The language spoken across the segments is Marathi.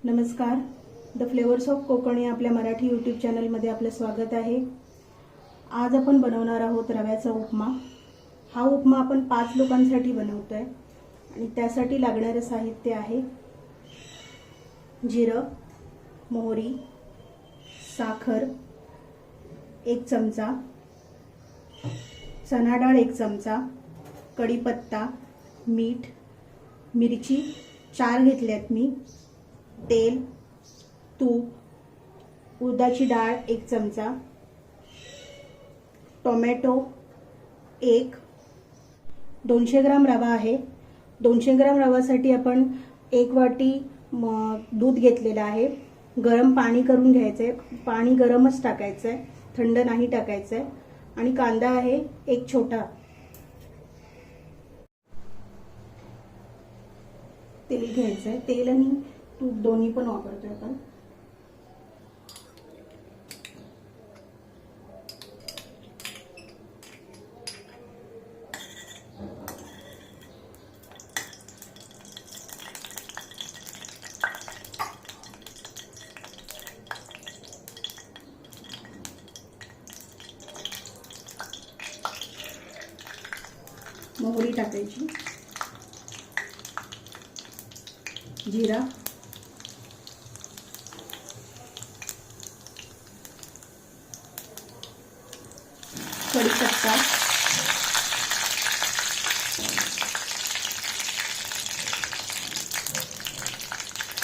नमस्कार. द फ्लेवर्स ऑफ कोकण या आपल्या मराठी यूट्यूब चॅनलमध्ये आपलं स्वागत आहे. आज आपण बनवणार आहोत रव्याचा उपमा. हा उपमा आपण 5 लोकांसाठी बनवतोय आणि त्यासाठी लागणारे साहित्य आहे जिरं, मोहरी, साखर 1 चमचा, चणा डाळ 1 चमचा, कढीपत्ता, मीठ, मिरची 4 घेतल्यात मी, तेल, तूप, उडदाची डाळ 1 चमचा, टोमॅटो 1, 200 ग्राम रवा आहे. 200 ग्राम रवासाठी आपण 1 वाटी दूध घेतलेलं आहे. गरम पाणी करून घ्यायचं आहे. पाणी गरमच टाकायचं आहे, थंड नाही टाकायचं आहे. आणि कांदा आहे 1 छोटा. तेल घ्यायचं आहे. तेल आणि तूप दोन्ही पण वापरतोय आपण. मोहरी टाकायची, जिरा, कढीपत्ता,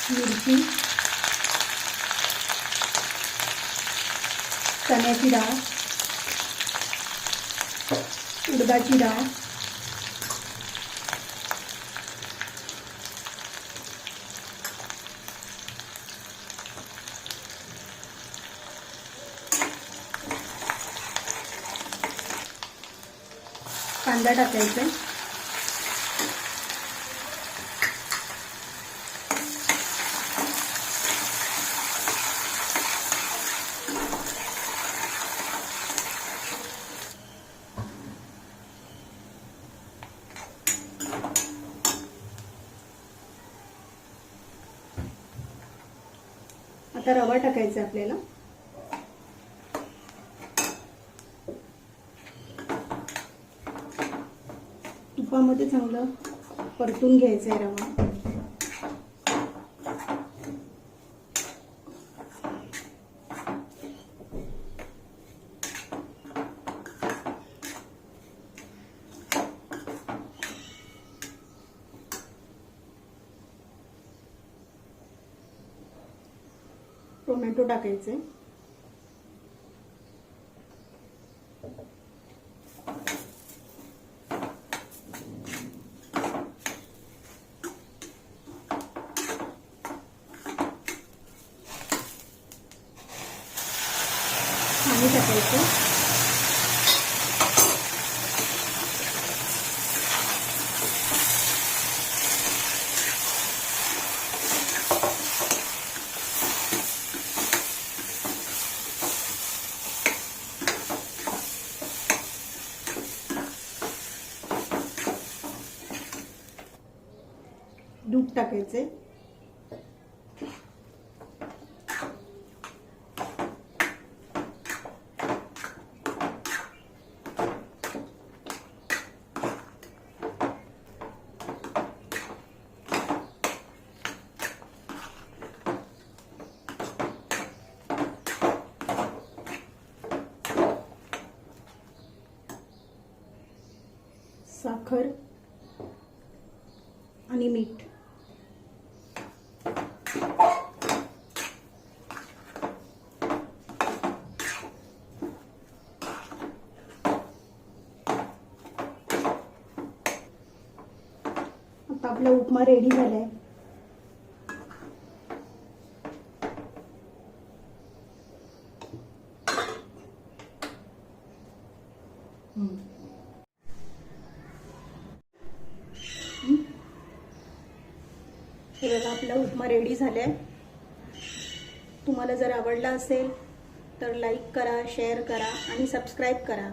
मिरची, चण्याची डाळ, उडदाची डाळ, कांदा टाकायचा, आता रवा टाकायचा आपल्याला. तुपामध्ये चांगलं परतून घ्यायचं आहे रवा. टोमॅटो टाकायचे, पाणी टाकायचं, दूध टाकायचे, साखर आणि मीठ. आता आपला उपमा रेडी झालाय. हे बघा, आपला उपमा रेडी झालाय. तुम्हाला जर आवडला असेल तर लाईक करा, शेअर करा आणि सबस्क्राईब करा.